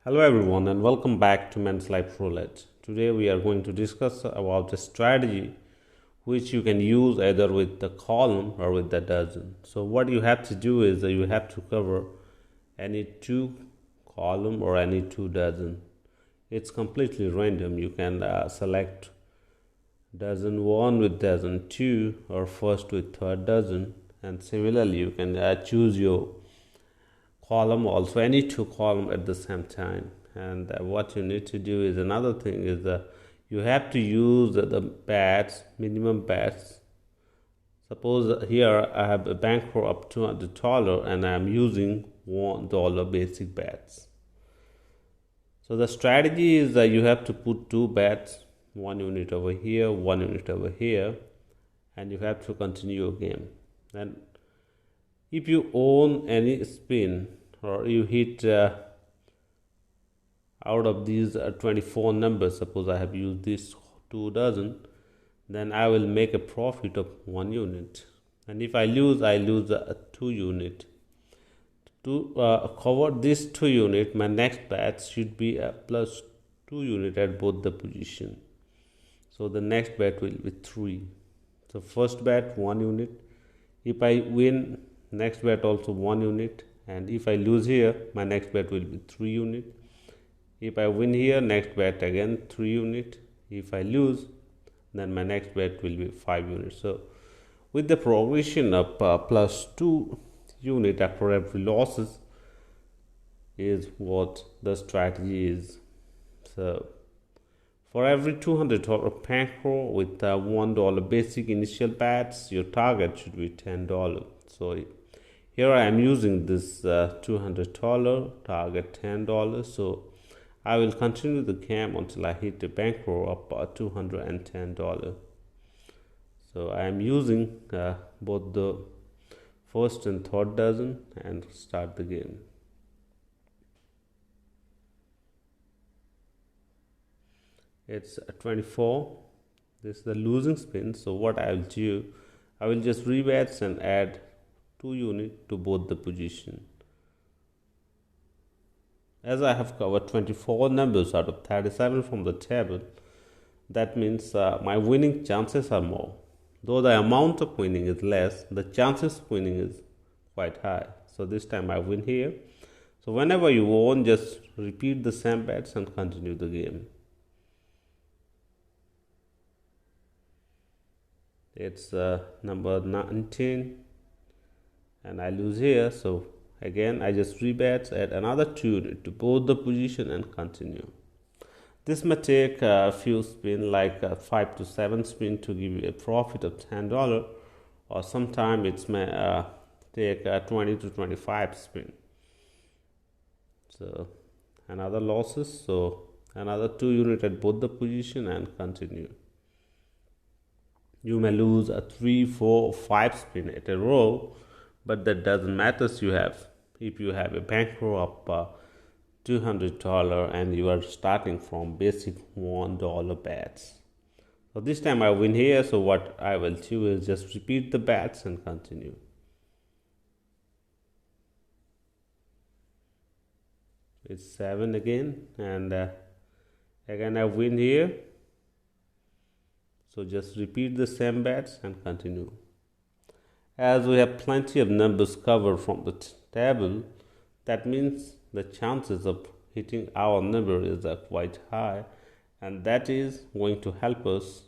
Hello everyone and welcome back to Men's Life Roulette. Today we are going to discuss about a strategy which you can use either with the column or with the dozen. So what you have to do is that you have to cover any two column or any two dozen. It's completely random. You can select dozen 1 with dozen 2 or first with third dozen, and similarly you can choose your column also, any two column at the same time. And what you need to do is another thing is you have to use the bets, minimum bets. Suppose here I have a bankroll up to $200 and I am using $1 basic bets. So the strategy is that you have to put two bets, 1 unit over here, 1 unit over here, and you have to continue your game. And if you own any spin or you hit out of these 24 numbers, suppose I have used this 2 dozen, then I will make a profit of 1 unit. And if I lose 2 unit. To cover this 2 unit, my next bet should be a plus 2 unit at both the position. So the next bet will be 3. So first bet 1 unit. If I win, next bet also 1 unit. And if I lose here, my next bet will be 3 unit. If I win here, next bet again 3 unit. If I lose, then my next bet will be 5 units. So with the progression of plus 2 unit after every losses is what the strategy is. So for every $200 bankroll with $1 basic initial bets, your target should be $10. So here I am using this $200 target $10. So I will continue the game until I hit the bankroll of $210. So I am using both the first and third dozen and start the game. It's 24. This is the losing spin. So what I will do, I will just rebets and add 2 units to both the position. As I have covered 24 numbers out of 37 from the table, that means my winning chances are more. Though the amount of winning is less, the chances of winning is quite high. So this time I win here. So whenever you won, just repeat the same bets and continue the game. It's number 19 and I lose here. So again I just rebet, add another 2 units to both the position and continue. This may take a few spin, like 5 to 7 spin, to give you a profit of $10, or sometime it may take 20 to 25 spin. So another losses, so another 2 units at both the position and continue. You may lose a 3, 4, 5 spin at a row, but that doesn't matter. If you have a bankroll of $200 and you are starting from basic $1 bets. So this time I win here. So what I will do is just repeat the bets and continue. It's 7 again, and again I win here. So just repeat the same bets and continue. As we have plenty of numbers covered from the table, that means the chances of hitting our number is quite high, and that is going to help us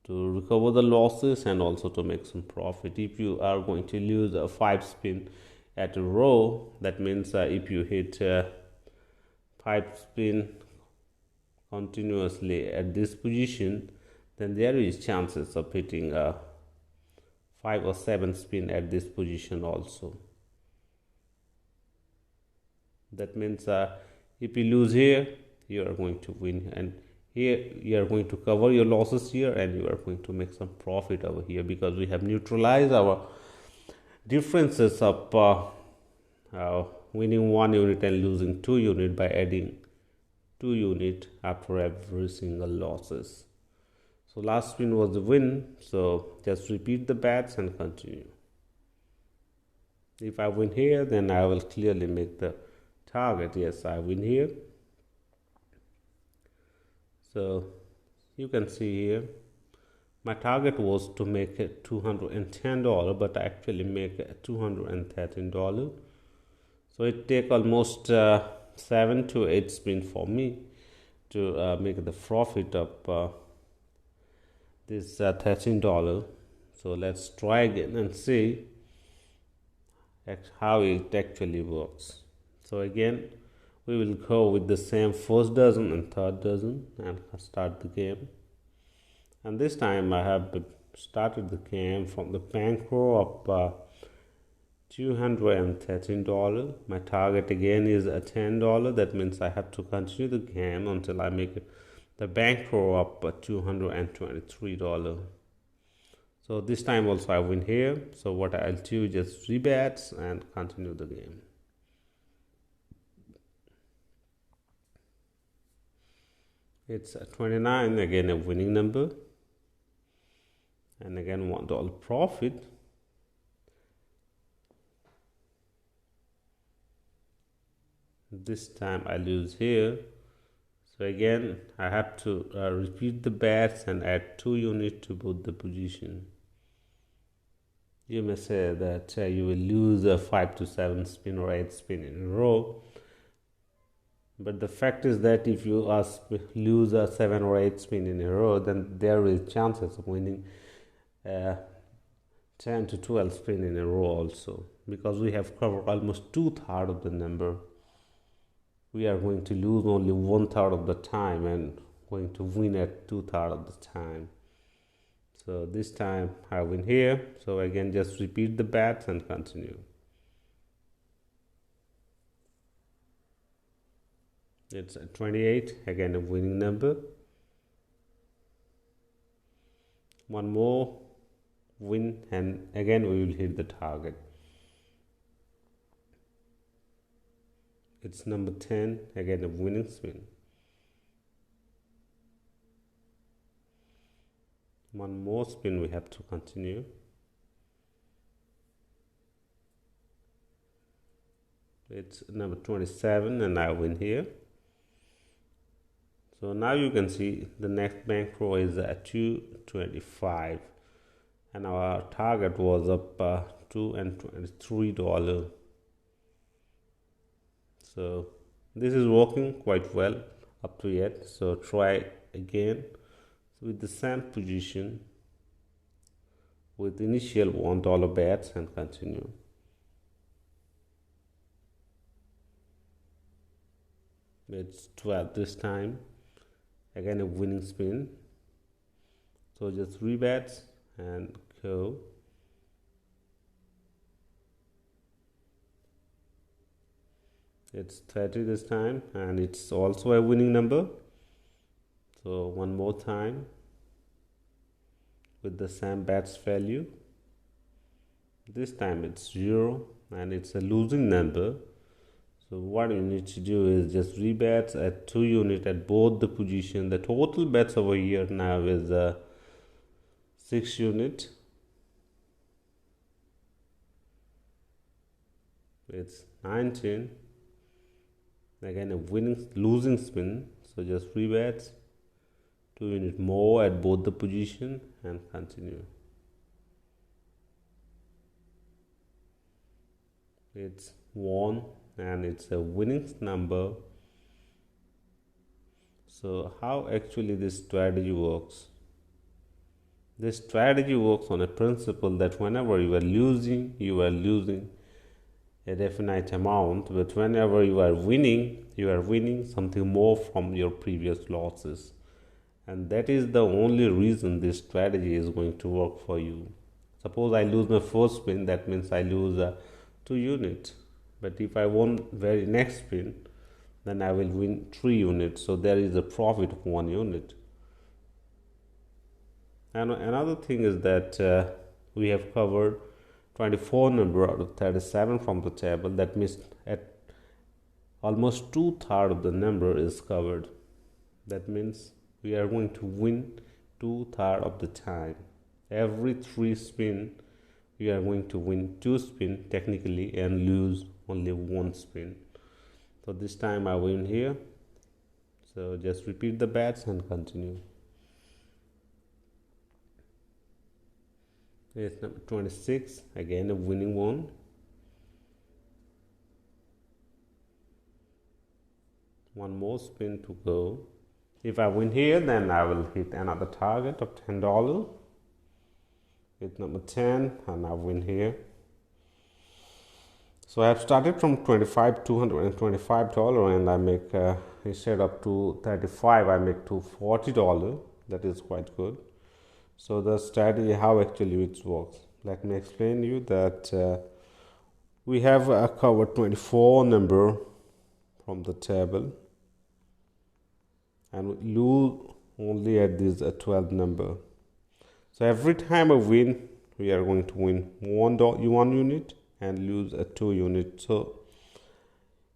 to recover the losses and also to make some profit. If you are going to lose a 5 spin at a row, that means if you hit 5 spin continuously at this position, then there is chances of hitting 5 or 7 spin at this position also. That means if you lose here, you are going to win, and here you are going to cover your losses here, and you are going to make some profit over here, because we have neutralized our differences of winning 1 unit and losing 2 units by adding 2 units after every single losses. So last spin was the win, so just repeat the bets and continue. If I win here, then I will clearly make the target. Yes, I win here. So you can see here my target was to make it $210, but I actually make it $213. So it take almost 7 to 8 spins for me to make the profit of this $13. So let's try again and see how it actually works. So again, we will go with the same first dozen and third dozen and start the game. And this time I have started the game from the bankroll of $213. My target again is $10. That means I have to continue the game until I make the bankroll of $223. So this time also I win here. So what I'll do, just rebets and continue the game. It's 29, again a winning number, and again $1 profit. This time I lose here. So again I have to repeat the bets and add 2 units to both the position. You may say that you will lose a 5 to 7 spin or 8 spin in a row. But the fact is that if you lose a 7 or 8 spin in a row, then there is chances of winning 10 to 12 spin in a row also, because we have covered almost 2/3 of the number. We are going to lose only 1/3 of the time and going to win at 2/3 of the time. So this time I win here. So again, just repeat the bets and continue. It's 28, again a winning number. One more win and again we will hit the target. It's number 10, again a winning spin. One more spin we have to continue. It's number 27 and I win here. So now you can see the next bankroll is at $225 and our target was up $223. So this is working quite well up to yet. So try again with the same position with initial $1 bets and continue. It's 12 this time. Again a winning spin. So just rebets and go. It's 30 this time and it's also a winning number. So one more time with the same bets value. This time it's 0 and it's a losing number. So what you need to do is just rebets at 2 units at both the position. The total bets over here now is 6 units. It's 19. Again a losing spin. So just rebets 2 units more at both the position and continue. It's 1 and it's a winning number. So how actually this strategy works? This strategy works on a principle that whenever you are losing a definite amount, but whenever you are winning something more from your previous losses. And that is the only reason this strategy is going to work for you. Suppose I lose my first spin, that means I lose 2 units. But if I won very next spin, then I will win 3 units. So there is a profit of 1 unit. And another thing is that we have covered 24 number out of 37 from the table. That means at almost 2/3 of the number is covered. That means we are going to win 2/3 of the time. Every 3 spin, we are going to win 2 spin technically and lose only 1 spin. So this time I win here. So just repeat the bets and continue. It's number 26, again a winning one. One more spin to go. If I win here, then I will hit another target of $10. It's number 10 and I win here. So I have started from $225 and I make instead of $235 I make $240. That is quite good. So the strategy, how actually it works, let me explain you that we have a cover 24 number from the table and we lose only at this 12 number. So every time I win, we are going to win one unit and lose a 2 unit. So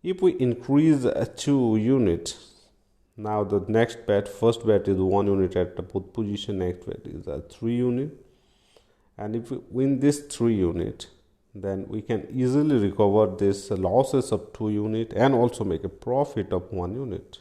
if we increase a 2 unit, now the next bet, first bet is 1 unit at the both position, next bet is a 3 unit, and if we win this 3 unit, then we can easily recover this losses of 2 unit and also make a profit of 1 unit.